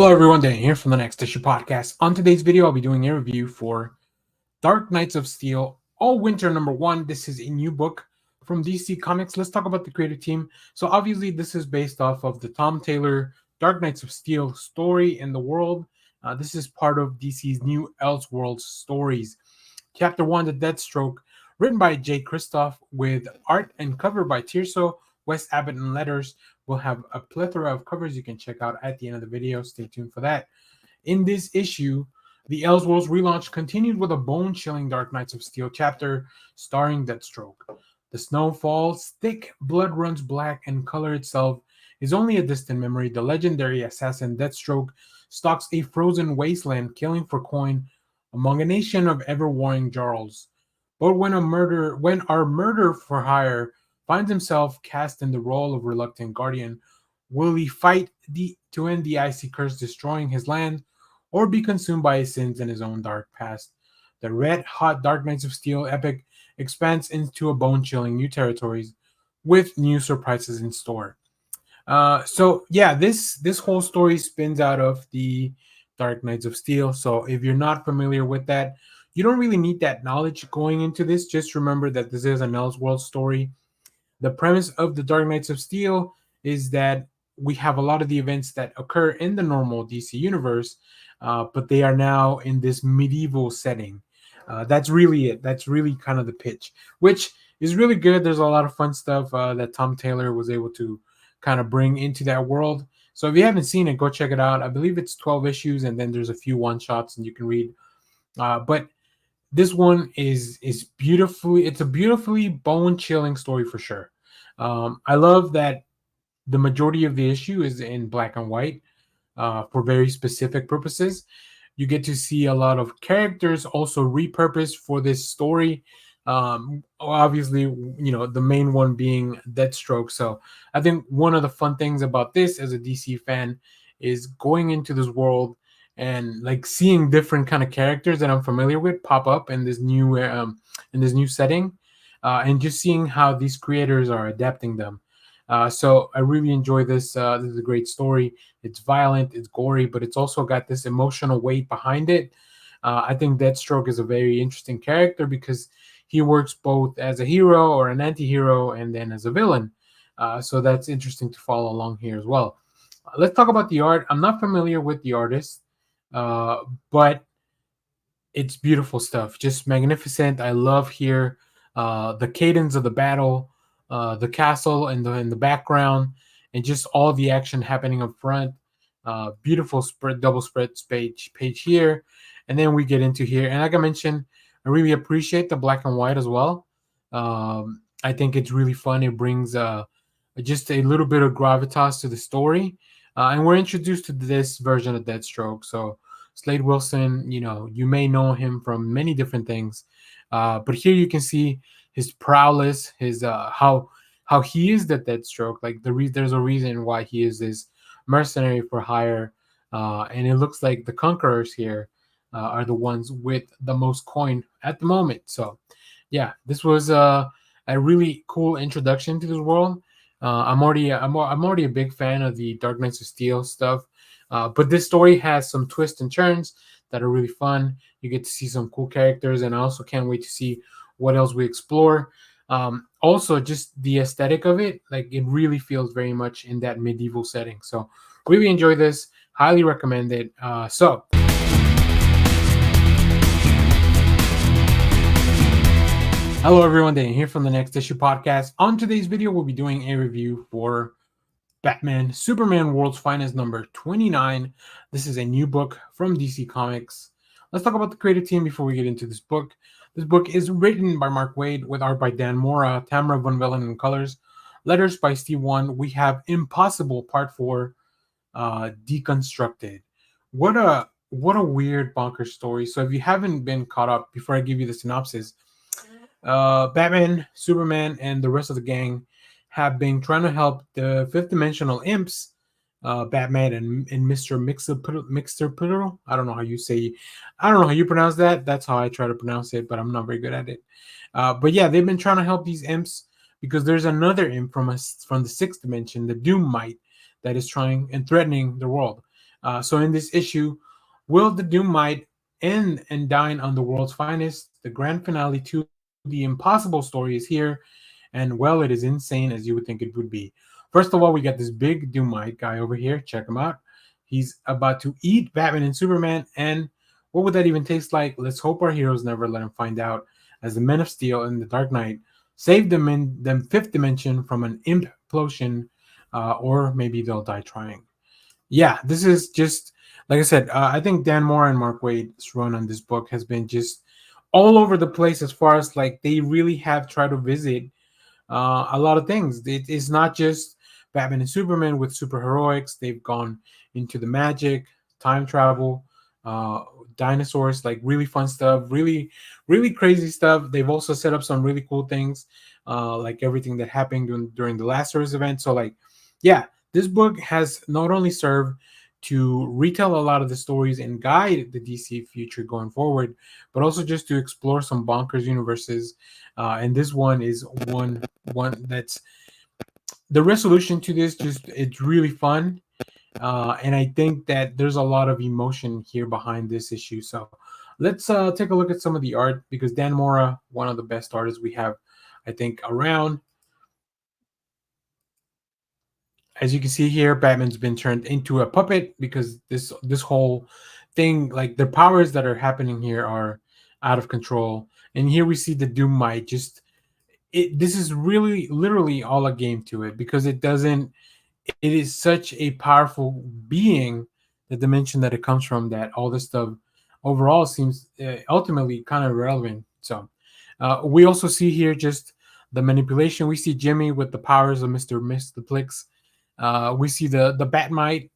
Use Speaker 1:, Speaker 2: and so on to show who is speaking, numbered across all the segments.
Speaker 1: Hello everyone, Dan here from the Next Issue Podcast. On today's video, I'll be doing a review for Dark Knights of Steel All Winter #1. This is a new book from DC Comics. Let's talk about the creative team. So obviously this is based off of the Tom Taylor Dark Knights of Steel story in the world. This is part of DC's new Elseworlds stories. Chapter 1, The Deathstroke, written by Jay Kristoff with art and cover by Tirso, Wes Abbott, and letters. We'll have a plethora of covers you can check out at the end of the video. Stay tuned for that. In this issue, the Elseworlds relaunch continued with a bone-chilling Dark Knights of Steel chapter starring Deathstroke. The snow falls, thick, blood runs black, and color itself is only a distant memory. The legendary assassin Deathstroke stalks a frozen wasteland, killing for coin among a nation of ever-warring jarls. But when our murder for hire finds himself cast in the role of reluctant guardian, will he fight to end the icy curse destroying his land, or be consumed by his sins and his own dark past? The red-hot Dark Knights of Steel epic expands into a bone-chilling new territories with new surprises in store. This whole story spins out of the Dark Knights of Steel. So if you're not familiar with that, you don't really need that knowledge going into this. Just remember that this is an Elseworlds story. The premise of the Dark Knights of Steel is that we have a lot of the events that occur in the normal DC universe, but they are now in this medieval setting. That's really it. That's really kind of the pitch, which is really good. There's a lot of fun stuff that Tom Taylor was able to kind of bring into that world. So if you haven't seen it, go check it out. I believe it's 12 issues, and then there's a few one-shots and you can read. But this one is beautifully, it's a beautifully bone-chilling story for sure. I love that the majority of the issue is in black and white for very specific purposes. You get to see a lot of characters also repurposed for this story. Obviously, the main one being Deathstroke. So I think one of the fun things about this as a DC fan is going into this world and like seeing different kind of characters that I'm familiar with pop up in this new setting, and just seeing how these creators are adapting them. So I really enjoy this. This is a great story. It's violent, it's gory, but it's also got this emotional weight behind it. I think Deathstroke is a very interesting character because he works both as a hero or an anti-hero and then as a villain. So that's interesting to follow along here as well. Let's talk about the art. I'm not familiar with the artist, but it's beautiful stuff. Just magnificent. I love here the cadence of the battle, the castle in the background, and just all the action happening up front. Beautiful double spread page here, and then we get into here. And like I mentioned, I really appreciate the black and white as well. I think it's really fun. It brings just a little bit of gravitas to the story, and we're introduced to this version of Deathstroke. So Slade Wilson, you may know him from many different things, but here you can see his prowess, his how he is the Deathstroke. Like there's a reason why he is this mercenary for hire, and it looks like the Conquerors here are the ones with the most coin at the moment. So yeah, this was a really cool introduction to this world. I'm already a big fan of the Dark Knights of Steel stuff, but this story has some twists and turns that are really fun. You get to see some cool characters, and I also can't wait to see what else we explore. Also, just the aesthetic of it, like it really feels very much in that medieval setting. So really enjoy this. Highly recommend it. Hello everyone, Dan here from the Next Issue Podcast. On today's video, we'll be doing a review for Batman Superman World's Finest #29. This is a new book from DC Comics. Let's talk about the creative team before we get into this book. This book is written by Mark Waid with art by Dan Mora, Tamara Von Vellen, and colors. Letters by Steve Wan. We have Impossible Part 4, Deconstructed. What a weird bonkers story. So if you haven't been caught up, before I give you the synopsis, Batman, Superman, and the rest of the gang have been trying to help the fifth dimensional imps, Batman and Mr. Mixer. I don't know how you pronounce that. That's how I try to pronounce it, but I'm not very good at it. But yeah, they've been trying to help these imps because there's another imp from the sixth dimension, the Doom Mite, that is trying and threatening the world. So in this issue, will the Doom Might end and dine on the world's finest? The grand finale to the impossible story is here, and well, it is insane as you would think it would be. First of all, we got this big Doom Might guy over here. Check him out. He's about to eat Batman and Superman, and what would that even taste like? Let's hope our heroes never let him find out, as the Men of Steel and the Dark Knight save them in the fifth dimension from an implosion, or maybe they'll die trying. Yeah, this is just like I said. I think Dan Mora and Mark Waid's run on this book has been just all over the place as far as like they really have tried to visit a lot of things. It's not just Batman and Superman with super heroics. They've gone into the magic, time travel, uh, dinosaurs, like really fun stuff, really crazy stuff. They've also set up some really cool things, like everything that happened during the last Earth event. So, like, yeah, this book has not only served to retell a lot of the stories and guide the DC future going forward, but also just to explore some bonkers universes. And this one is one that's the resolution to this. Just it's really fun, and I think that there's a lot of emotion here behind this issue. So let's take a look at some of the art because Dan Mora, one of the best artists we have, I think, around. As you can see here, Batman's been turned into a puppet because this whole thing, like the powers that are happening here, are out of control. And here we see the Doom Might just this is really literally all a game to it because it doesn't it is such a powerful being, the dimension that it comes from, that all this stuff overall seems ultimately kind of irrelevant. So we also see here just the manipulation. We see Jimmy with the powers of Mr. Plix. We see the Batmite,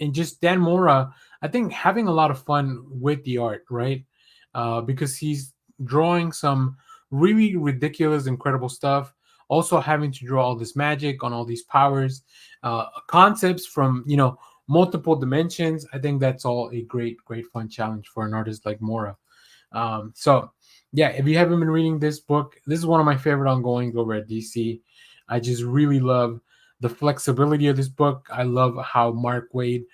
Speaker 1: and just Dan Mora, I think, having a lot of fun with the art, right? Because he's drawing some really ridiculous, incredible stuff. Also having to draw all this magic on all these powers, concepts from multiple dimensions. I think that's all a great fun challenge for an artist like Mora. So yeah, if you haven't been reading this book, this is one of my favorite ongoing over at DC. I just really love the flexibility of this book. I love how Mark Waid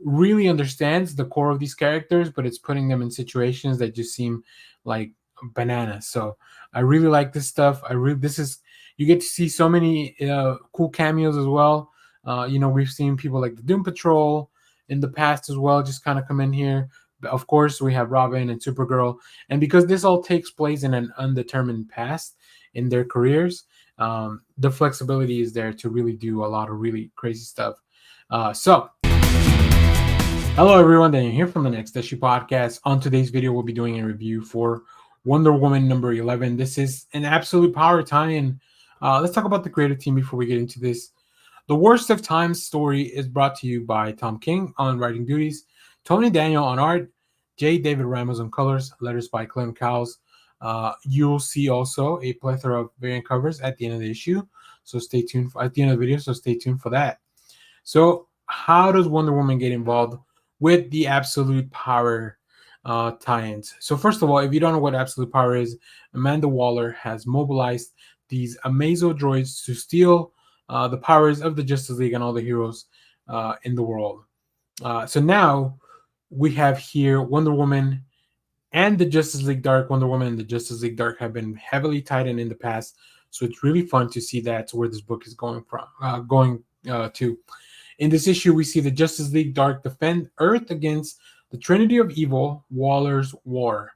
Speaker 1: really understands the core of these characters, but it's putting them in situations that just seem like bananas. So I really like this stuff. This is you get to see so many cool cameos as well. We've seen people like the Doom Patrol in the past as well, just kind of come in here. Of course, we have Robin and Supergirl, and because this all takes place in an undetermined past in their careers, the flexibility is there to really do a lot of really crazy stuff. So hello, everyone. Daniel here from the Next Issue Podcast. On today's video, we'll be doing a review for Wonder Woman number 11. This is an absolute power tie-in. Let's talk about the creative team before we get into this. The Worst of Times story is brought to you by Tom King on writing duties, Tony Daniel on art, J. David Ramos on colors, letters by Clem Cowles. You'll see also a plethora of variant covers at the end of the issue. So stay tuned at the end of the video. So stay tuned for that. So how does Wonder Woman get involved with the Absolute Power tie-ins? So first of all, if you don't know what Absolute Power is, Amanda Waller has mobilized these Amazo droids to steal the powers of the Justice League and all the heroes in the world. So now we have here Wonder Woman and the Justice League Dark. Wonder Woman and the Justice League Dark have been heavily tied in the past, so it's really fun to see that's where this book is going to. In this issue, we see the Justice League Dark defend Earth against the Trinity of Evil, Waller's War.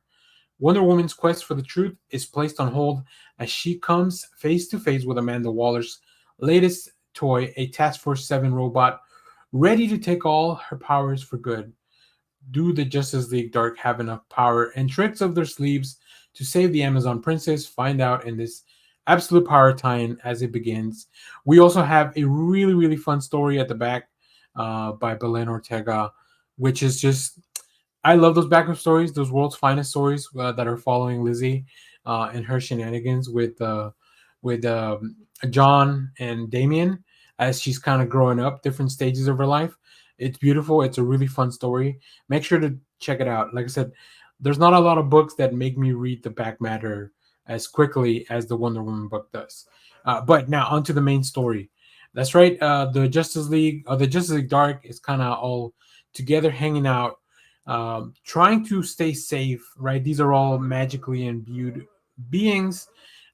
Speaker 1: Wonder Woman's quest for the truth is placed on hold as she comes face to face with Amanda Waller's latest toy, a Task Force 7 robot, ready to take all her powers for good. Do the Justice League Dark have enough power and tricks up their sleeves to save the Amazon Princess? Find out in this Absolute Power tie-in as it begins. We also have a really fun story at the back by Belen Ortega, which is just, I love those backup stories, those world's finest stories that are following Lizzie and her shenanigans with John and Damien as she's kind of growing up, different stages of her life. It's beautiful. It's a really fun story. Make sure to check it out. Like I said, there's not a lot of books that make me read the back matter as quickly as the Wonder Woman book does. But now onto the main story. That's right. The Justice League Dark is kind of all together, hanging out, trying to stay safe. Right, these are all magically imbued beings.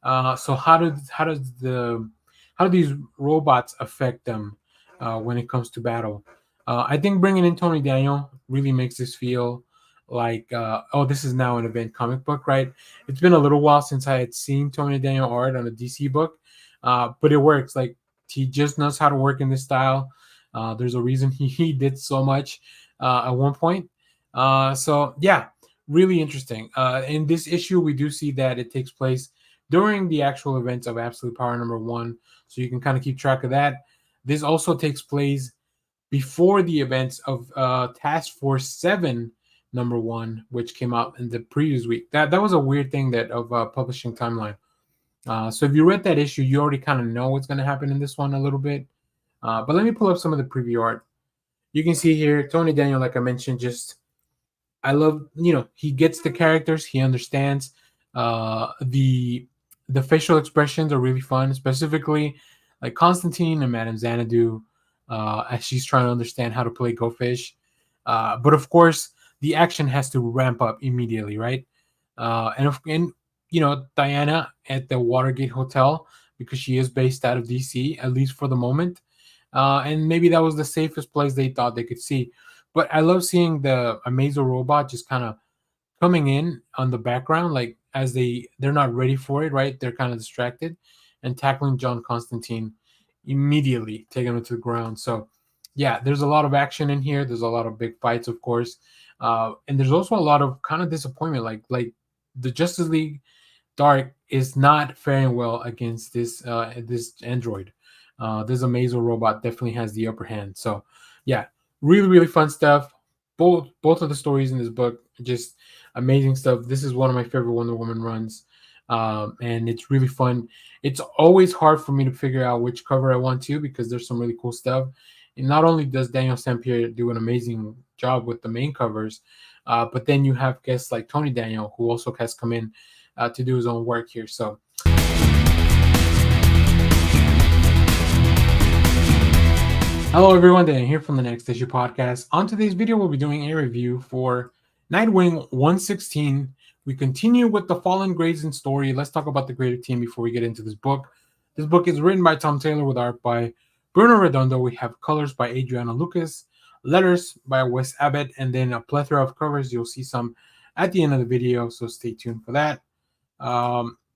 Speaker 1: So how do these robots affect them when it comes to battle? I think bringing in Tony Daniel really makes this feel like, oh, this is now an event comic book, right? It's been a little while since I had seen Tony Daniel art on a DC book, but it works. Like, he just knows how to work in this style. There's a reason he did so much at one point. So yeah, really interesting. In this issue, we do see that it takes place during the actual events of Absolute Power #1, so you can kind of keep track of that. This also takes place before the events of Task Force 7 #1, which came out in the previous week. That was a weird thing that of publishing timeline. So if you read that issue, you already kind of know what's going to happen in this one a little bit. But let me pull up some of the preview art. You can see here Tony Daniel, like I mentioned, just I love, he gets the characters, he understands. The facial expressions are really fun, specifically like Constantine and Madame Xanadu, as she's trying to understand how to play Go Fish. But of course, the action has to ramp up immediately, right? And Diana at the Watergate Hotel, because she is based out of DC, at least for the moment. And maybe that was the safest place they thought they could see. But I love seeing the Amazo robot just kind of coming in on the background, like as they're not ready for it, right? They're kind of distracted, and tackling John Constantine immediately, taking him to the ground. So yeah, there's a lot of action in here. There's a lot of big fights, of course, and there's also a lot of kind of disappointment, like the Justice League Dark is not faring well against this android. This Amazo robot definitely has the upper hand. So yeah, really really fun stuff. Both of the stories in this book are just amazing stuff. This is one of my favorite Wonder Woman runs, and it's really fun. It's always hard for me to figure out which cover I want to, because there's some really cool stuff. And not only does Daniel Sampier do an amazing job with the main covers, but then you have guests like Tony Daniel, who also has come in to do his own work here. So hello everyone, Dan here from the Next Issue Podcast. On today's video, we'll be doing a review for Nightwing 116. We continue with the Fallen Grayson story. Let's talk about the creative team before we get into this book. This book is written by Tom Taylor with art by Bruno Redondo. We have colors by Adriana Lucas, letters by Wes Abbott, and then a plethora of covers. You'll see some at the end of the video, so stay tuned for that.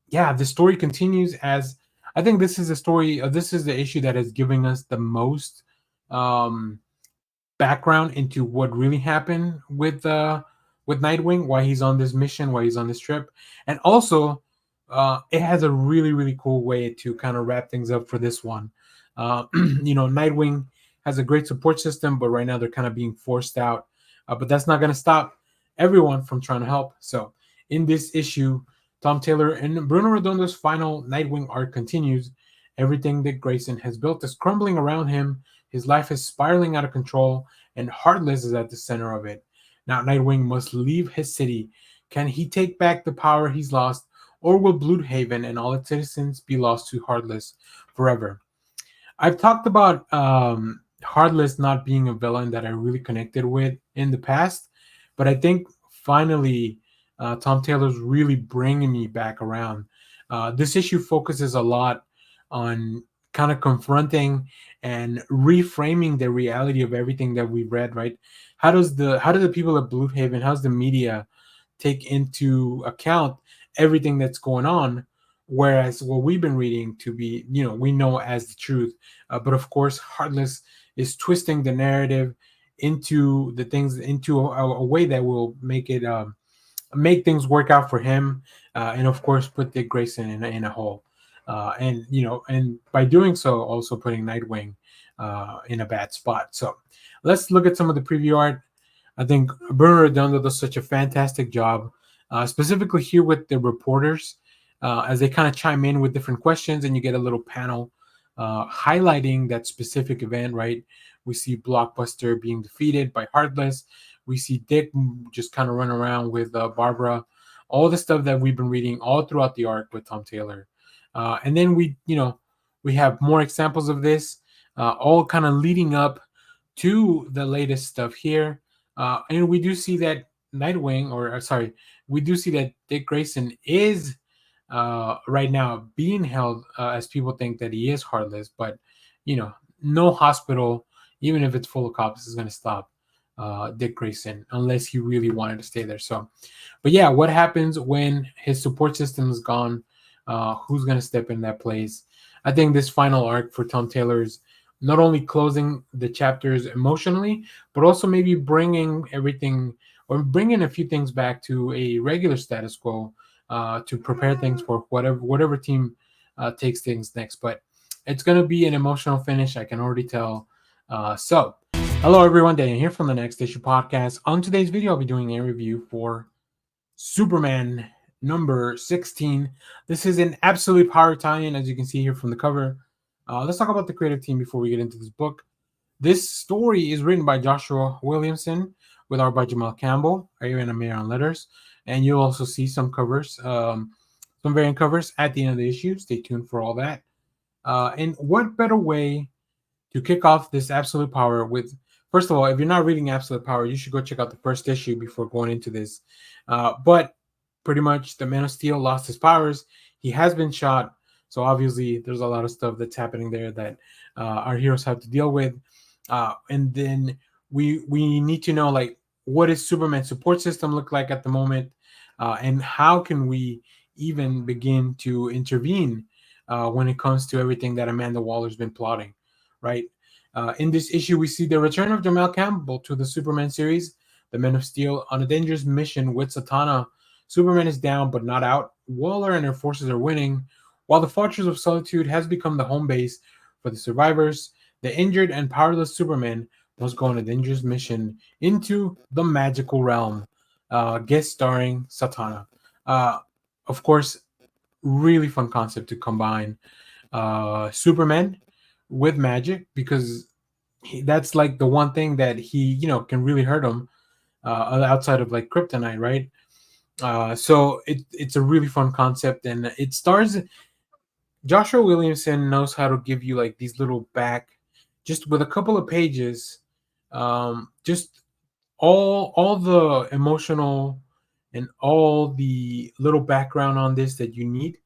Speaker 1: Yeah, the story continues. As I think this is a story, this is the issue that is giving us the most um, background into what really happened with Nightwing, why he's on this mission, why he's on this trip, and also it has a really really cool way to kind of wrap things up for this one. Nightwing has a great support system, but right now they're kind of being forced out. But that's not going to stop everyone from trying to help. So in this issue, Tom Taylor and Bruno Redondo's final Nightwing arc continues. Everything that Grayson has built is crumbling around him. His life is spiraling out of control, and Heartless is at the center of it. Now, Nightwing must leave his city. Can he take back the power he's lost, or will Bloodhaven and all its citizens be lost to Heartless forever? I've talked about Heartless not being a villain that I really connected with in the past, but I think finally Tom Taylor's really bringing me back around. This issue focuses a lot on kind of confronting and reframing the reality of everything that we've read. Right? How do the people at Bloodhaven, how's the media take into account everything that's going on? Whereas what we've been reading to be, we know as the truth. But of course, Heartless is twisting the narrative into the things into a way that will make things work out for him, and of course put Dick Grayson in a hole, and by doing so also putting Nightwing in a bad spot. So let's look at some of the preview art. I think Bruno Redondo does such a fantastic job, specifically here with the reporters, as they kind of chime in with different questions, and you get a little panel highlighting that specific event, right? We see Blockbuster being defeated by Heartless. We see Dick just kind of run around with Barbara. All the stuff that we've been reading all throughout the arc with Tom Taylor. And then we have more examples of this, all kind of leading up to the latest stuff here. And we do see that Nightwing, or sorry, we do see that Dick Grayson is right now being held as people think that he is heartless, but you know, no hospital, even if it's full of cops, is going to stop Dick Grayson unless he really wanted to stay there. So, but yeah, what happens when his support system is gone? Who's going to step in that place? I think this final arc for Tom Taylor is not only closing the chapters emotionally, but also maybe bringing everything or bringing a few things back to a regular status quo to prepare things for whatever team takes things next. But it's going to be an emotional finish. I can already tell. So, hello everyone, Daniel here from the Next Issue Podcast. On today's video, I'll be doing a review for Superman number 16. This is an absolute power tie-in, as you can see here from the cover. Let's talk about the creative team before we get into this book. This story is written by Joshua Williamson with art by Jamal Campbell, Aaron Amir on letters, and you'll also see some covers, some variant covers at the end of the issue. Stay tuned for all that. And what better way to kick off this Absolute Power with, first of all, if you're not reading Absolute Power, you should go check out the first issue before going into this. But pretty much the Man of Steel lost his powers. He has been shot. So obviously there's a lot of stuff that's happening there that our heroes have to deal with. And then we need to know, like, what does Superman's support system look like at the moment? And how can we even begin to intervene when it comes to everything that Amanda Waller's been plotting, right? In this issue, we see the return of Jamal Campbell to the Superman series, the Men of Steel, on a dangerous mission with Satana. Superman is down but not out. Waller and her forces are winning, while the Fortress of Solitude has become the home base for the survivors. The injured and powerless Superman must go on a dangerous mission into the magical realm. Guest starring Satana. Of course, really fun concept to combine Superman with magic, because that's like the one thing that he, can really hurt him outside of like kryptonite, right? So it's a really fun concept, and it stars Joshua Williamson knows how to give you like these little back, just with a couple of pages, just all the emotional and all the little background on this that you need.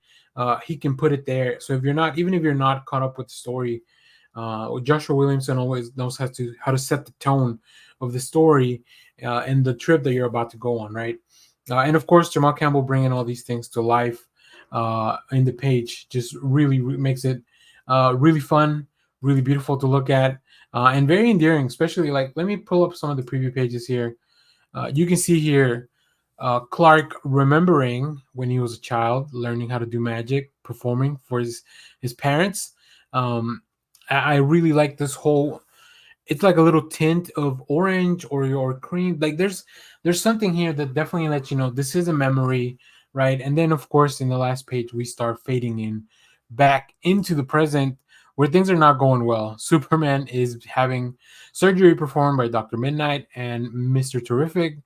Speaker 1: He can put it there. So if you're not, even if you're not caught up with the story, Joshua Williamson always knows how to set the tone of the story and the trip that you're about to go on, right? And of course, Jamal Campbell bringing all these things to life in the page just really makes it really fun, really beautiful to look at, and very endearing. Especially, like, let me pull up some of the preview pages here. You can see here Clark remembering when he was a child, learning how to do magic, performing for his parents. I really like this whole. It's like a little tint of orange or cream. Like there's something here that definitely lets you know this is a memory, right? And then of course in the last page we start fading in back into the present where things are not going well. Superman is having surgery performed by Dr. Midnight and Mr. Terrific,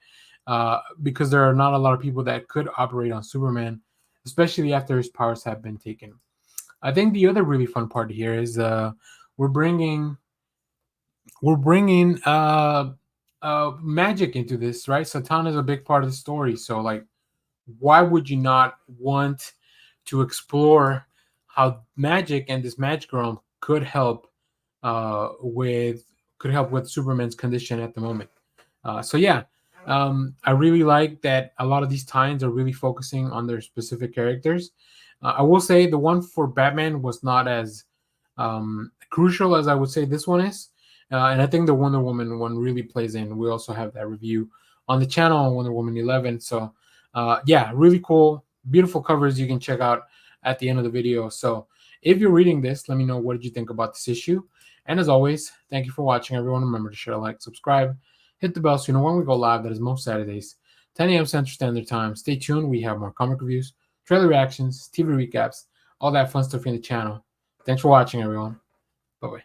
Speaker 1: because there are not a lot of people that could operate on Superman, especially after his powers have been taken. I think the other really fun part here is we're bringing we're bringing magic into this, right? Satan is a big part of the story, so like, why would you not want to explore how magic and this magic realm could help with Superman's condition at the moment? So yeah, I really like that a lot of these tie-ins are really focusing on their specific characters. I will say the one for Batman was not as crucial as I would say this one is. And I think the Wonder Woman one really plays in. We also have that review on the channel on Wonder Woman 11. So yeah, really cool, beautiful covers you can check out at the end of the video. So if you're reading this, let me know what did you think about this issue. And as always, thank you for watching, everyone. Remember to share, like, subscribe, hit the bell so you know when we go live. That is most Saturdays, 10 a.m. Central Standard Time. Stay tuned. We have more comic reviews, trailer reactions, TV recaps, all that fun stuff in the channel. Thanks for watching, everyone. Bye-bye.